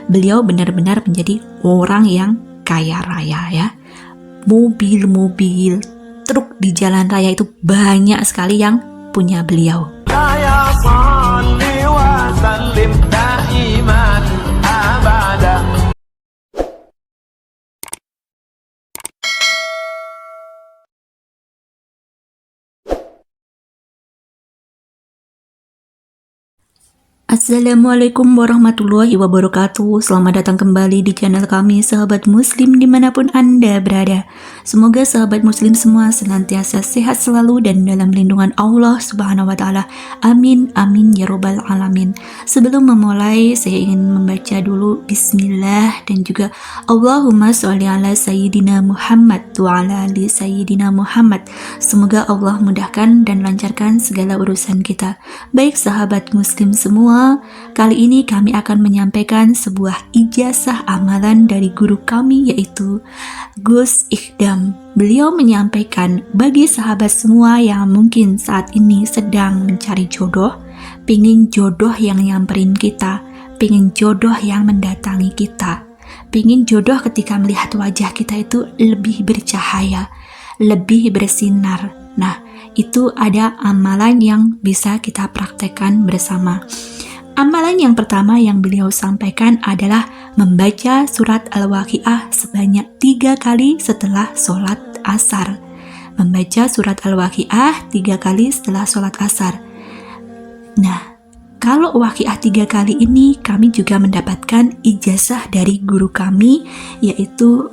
beliau benar-benar menjadi orang yang kaya raya ya. Mobil-mobil, truk di jalan raya itu banyak sekali yang punya beliau. Assalamualaikum warahmatullahi wabarakatuh. Selamat datang kembali di channel kami, sahabat muslim dimanapun Anda berada. Semoga sahabat muslim semua senantiasa sehat selalu dan dalam lindungan Allah subhanahu wa ta'ala. Amin, amin ya robbal alamin. Sebelum memulai, saya ingin membaca dulu bismillah dan juga Allahumma sholli ala sayyidina Muhammad wa ala ali sayyidina Muhammad. Semoga Allah mudahkan dan lancarkan segala urusan kita. Baik sahabat muslim semua, kali ini kami akan menyampaikan sebuah ijazah amalan dari guru kami, yaitu Gus Ikdam. Beliau menyampaikan bagi sahabat semua yang mungkin saat ini sedang mencari jodoh, pingin jodoh yang nyamperin kita, pingin jodoh yang mendatangi kita, pingin jodoh ketika melihat wajah kita itu lebih bercahaya, lebih bersinar. Nah, itu ada amalan yang bisa kita praktekkan bersama. Amalan yang pertama yang beliau sampaikan adalah membaca surat Al-Waqiah sebanyak 3 kali setelah sholat asar. Membaca surat Al-Waqiah 3 kali setelah sholat asar. Nah, kalau Waqiah 3 kali ini kami juga mendapatkan ijazah dari guru kami, yaitu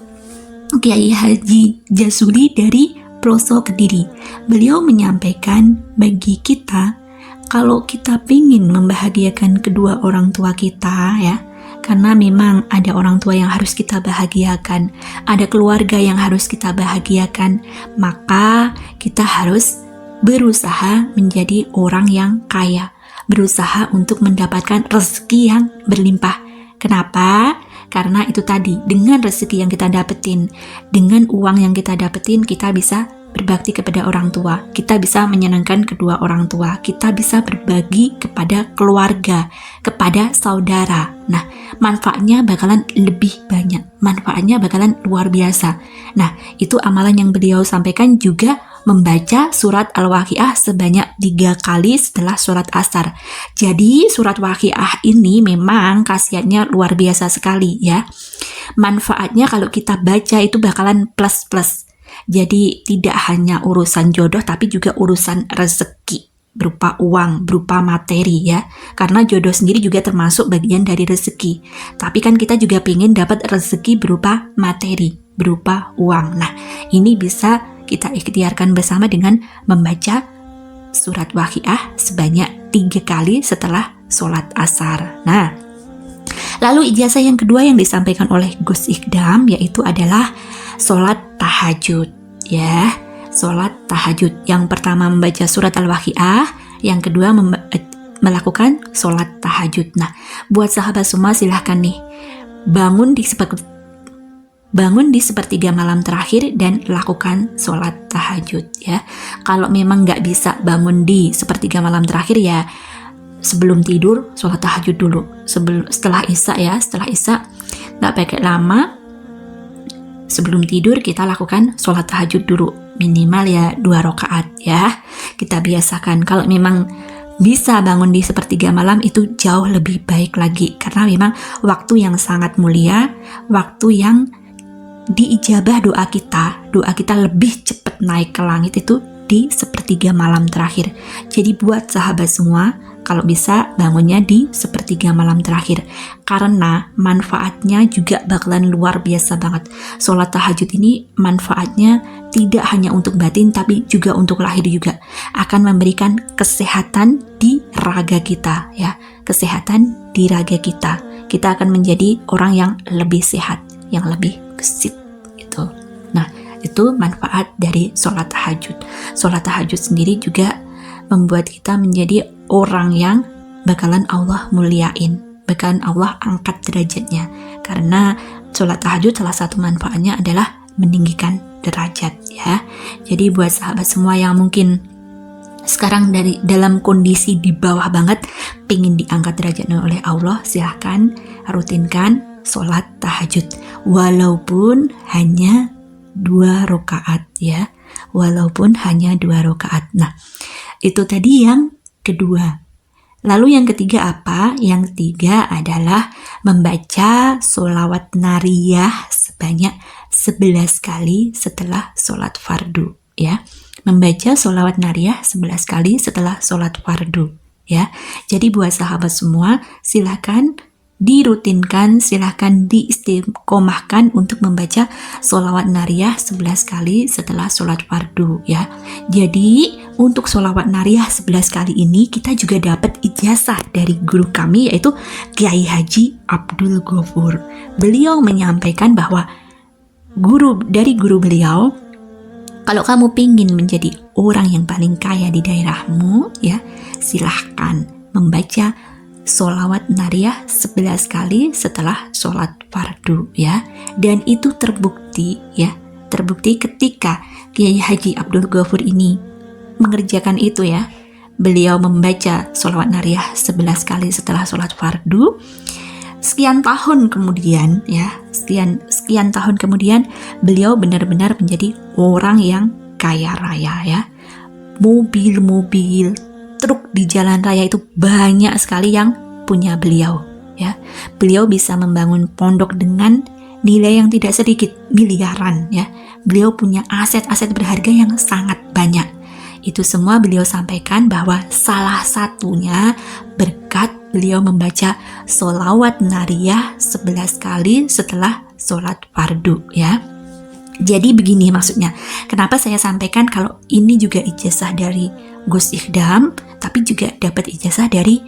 Kiai Haji Jasuli dari Ploso Kediri. Beliau menyampaikan bagi kita, kalau kita ingin membahagiakan kedua orang tua kita ya, karena memang ada orang tua yang harus kita bahagiakan, ada keluarga yang harus kita bahagiakan, maka kita harus berusaha menjadi orang yang kaya, berusaha untuk mendapatkan rezeki yang berlimpah. Kenapa? Karena itu tadi, dengan rezeki yang kita dapetin, dengan uang yang kita dapetin, kita bisa berbakti kepada orang tua, kita bisa menyenangkan kedua orang tua, kita bisa berbagi kepada keluarga, kepada saudara. Nah, manfaatnya bakalan lebih banyak, manfaatnya bakalan luar biasa. Nah, itu amalan yang beliau sampaikan, juga membaca surat Al-Waqiah sebanyak 3 kali setelah surat asar. Jadi surat Waqiah ini memang khasiatnya luar biasa sekali ya. Manfaatnya kalau kita baca itu bakalan plus-plus. Jadi tidak hanya urusan jodoh tapi juga urusan rezeki berupa uang, berupa materi ya. Karena jodoh sendiri juga termasuk bagian dari rezeki. Tapi kan kita juga pengen dapat rezeki berupa materi, berupa uang. Nah, ini bisa kita ikhtiarkan bersama dengan membaca surat Waqiah sebanyak 3 kali setelah sholat asar. Nah, lalu ijazah yang kedua yang disampaikan oleh Gus Ikdam yaitu adalah sholat tahajud ya. Sholat tahajud, yang pertama membaca surat Al-Waqiah, yang kedua melakukan sholat tahajud. Nah, buat sahabat semua silahkan nih bangun di sepertiga malam terakhir dan lakukan sholat tahajud ya. Kalau memang nggak bisa bangun di sepertiga malam terakhir ya, sebelum tidur sholat tahajud dulu. Setelah isya ya, setelah isya nggak pakai lama, sebelum tidur kita lakukan sholat tahajud dulu, minimal ya 2 rakaat ya. Kita biasakan. Kalau memang bisa bangun di sepertiga malam itu jauh lebih baik lagi, karena memang waktu yang sangat mulia, waktu yang diijabah doa kita lebih cepat naik ke langit itu di sepertiga malam terakhir. Jadi buat sahabat semua, kalau bisa bangunnya di sepertiga malam terakhir, karena manfaatnya juga bakalan luar biasa banget. Sholat tahajud ini manfaatnya tidak hanya untuk batin tapi juga untuk lahir juga. Akan memberikan kesehatan di raga kita ya, kesehatan di raga kita. Kita akan menjadi orang yang lebih sehat, yang lebih gesit gitu. Nah, itu manfaat dari sholat tahajud. Sholat tahajud sendiri juga membuat kita menjadi orang yang bakalan Allah muliain, bakalan Allah angkat derajatnya. Karena sholat tahajud salah satu manfaatnya adalah meninggikan derajat ya. Jadi buat sahabat semua yang mungkin sekarang dalam kondisi di bawah banget, pingin diangkat derajatnya oleh Allah, silahkan rutinkan sholat tahajud walaupun hanya 2 rakaat ya, walaupun hanya 2 rakaat. Nah, itu tadi yang kedua. Lalu yang ketiga apa? Yang ketiga adalah membaca sholawat nariyah sebanyak 11 kali setelah sholat fardu ya. Membaca sholawat nariyah 11 kali setelah sholat fardu ya. Jadi buat sahabat semua, silakan dirutinkan, silahkan diistiqomahkan untuk membaca sholawat nariyah 11 kali setelah sholat fardu ya. Jadi untuk sholawat nariyah 11 kali ini kita juga dapat ijazah dari guru kami, yaitu Kiai Haji Abdul Ghafur. Beliau menyampaikan bahwa guru beliau, kalau kamu pingin menjadi orang yang paling kaya di daerahmu ya, silahkan membaca sholawat nariyah 11 kali setelah sholat fardu ya. Dan itu terbukti ya, terbukti ketika Kiai Haji Abdul Ghafur ini mengerjakan itu ya. Beliau membaca sholawat nariyah 11 kali setelah sholat fardu. Sekian tahun kemudian ya, sekian tahun kemudian beliau benar-benar menjadi orang yang kaya raya ya. Mobil-mobil, truk di jalan raya itu banyak sekali yang punya beliau ya. Beliau bisa membangun pondok dengan nilai yang tidak sedikit, miliaran ya. Beliau punya aset-aset berharga yang sangat banyak. Itu semua beliau sampaikan bahwa salah satunya berkat beliau membaca sholawat nariyah 11 kali setelah sholat fardu ya. Jadi begini maksudnya, kenapa saya sampaikan kalau ini juga ijazah dari Gus Ikdam, tapi juga dapat ijazah dari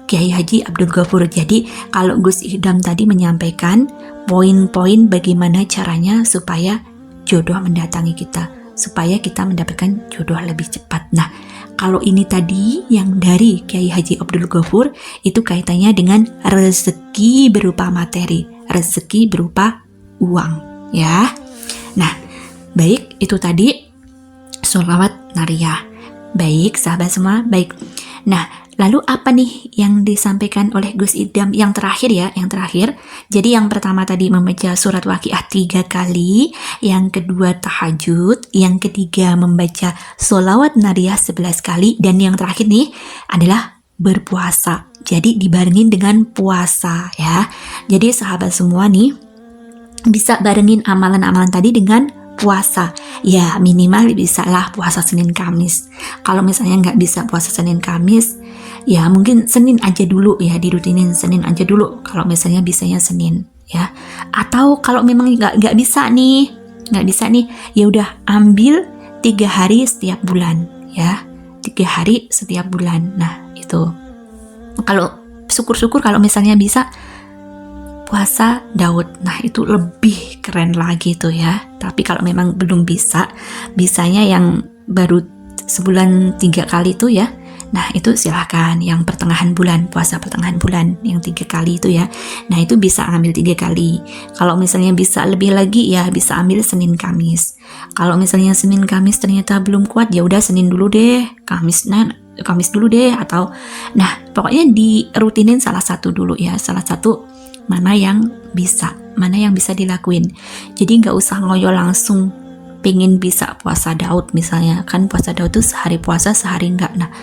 Kiai Haji Abdul Ghafur. Jadi kalau Gus Ikdam tadi menyampaikan poin-poin bagaimana caranya supaya jodoh mendatangi kita, supaya kita mendapatkan jodoh lebih cepat. Nah, kalau ini tadi yang dari Kiai Haji Abdul Ghafur itu kaitannya dengan rezeki berupa materi, rezeki berupa uang ya. Nah, baik, itu tadi sholawat nariyah. Baik sahabat semua, baik. Nah, lalu apa nih yang disampaikan oleh Gus Idam yang terakhir ya, yang terakhir. Jadi yang pertama tadi membaca surat Waqiah 3 kali, yang kedua tahajud, yang ketiga membaca sholawat nariyah 11 kali, dan yang terakhir nih adalah berpuasa. Jadi dibarengin dengan puasa ya. Jadi sahabat semua nih bisa barengin amalan-amalan tadi dengan puasa. Ya minimal bisa lah puasa Senin Kamis. Kalau misalnya nggak bisa puasa Senin Kamis, ya mungkin Senin aja dulu ya, dirutinin Senin aja dulu kalau misalnya bisanya Senin ya. Atau kalau memang nggak bisa nih, ya udah ambil 3 hari setiap bulan ya, 3 hari setiap bulan. Nah itu, kalau syukur-syukur kalau misalnya bisa puasa Daud, nah itu lebih keren lagi tuh ya. Tapi kalau memang belum bisa, bisanya yang baru sebulan 3 kali tuh ya, nah itu silahkan yang pertengahan bulan, puasa pertengahan bulan yang 3 kali itu ya. Nah itu bisa ambil 3 kali. Kalau misalnya bisa lebih lagi ya bisa ambil Senin Kamis. Kalau misalnya Senin Kamis ternyata belum kuat, ya udah Senin dulu deh, Kamis dulu deh, atau nah pokoknya dirutinin salah satu dulu ya, salah satu mana yang bisa dilakuin. Jadi nggak usah ngoyo langsung pengen bisa puasa Daud misalnya, kan puasa Daud tuh sehari puasa sehari enggak. Nah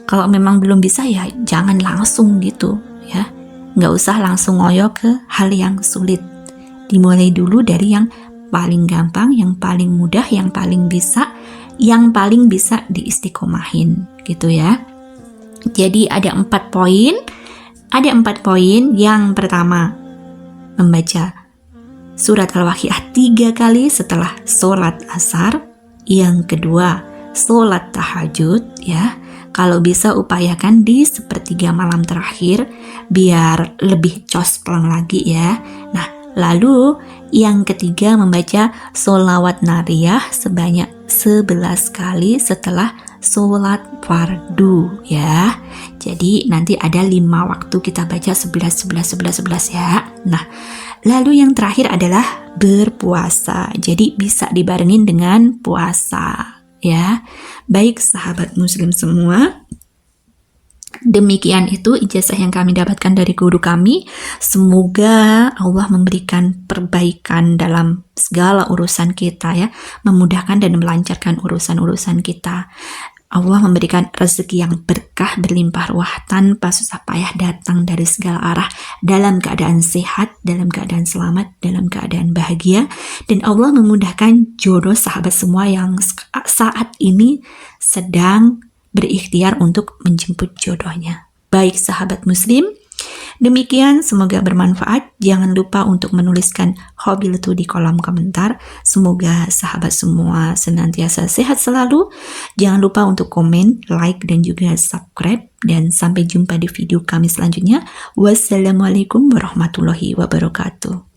kalau memang belum bisa ya jangan langsung gitu ya, nggak usah langsung ngoyo ke hal yang sulit. Dimulai dulu dari yang paling gampang, yang paling mudah, yang paling bisa diistiqomahin gitu ya. Jadi ada 4 poin. Yang pertama, membaca surat Al-Waqiah 3 kali setelah sholat asar. Yang kedua, sholat tahajud ya. Kalau bisa upayakan di sepertiga malam terakhir biar lebih cosplang lagi ya. Nah, lalu yang ketiga membaca sholawat nariyah sebanyak 11 kali setelah sholat fardu ya. Jadi nanti ada 5 waktu kita baca 11 ya. Nah, lalu yang terakhir adalah berpuasa. Jadi bisa dibarengin dengan puasa ya. Baik sahabat muslim semua, demikian itu ijazah yang kami dapatkan dari guru kami. Semoga Allah memberikan perbaikan dalam segala urusan kita ya, memudahkan dan melancarkan urusan-urusan kita. Allah memberikan rezeki yang berkah berlimpah ruah tanpa susah payah datang dari segala arah, dalam keadaan sehat, dalam keadaan selamat, dalam keadaan bahagia. Dan Allah memudahkan jodoh sahabat semua yang saat ini sedang berikhtiar untuk menjemput jodohnya. Baik sahabat muslim, demikian semoga bermanfaat. Jangan lupa untuk menuliskan hobi itu di kolom komentar. Semoga sahabat semua senantiasa sehat selalu. Jangan lupa untuk komen, like, dan juga subscribe. Dan sampai jumpa di video kami selanjutnya. Wassalamualaikum warahmatullahi wabarakatuh.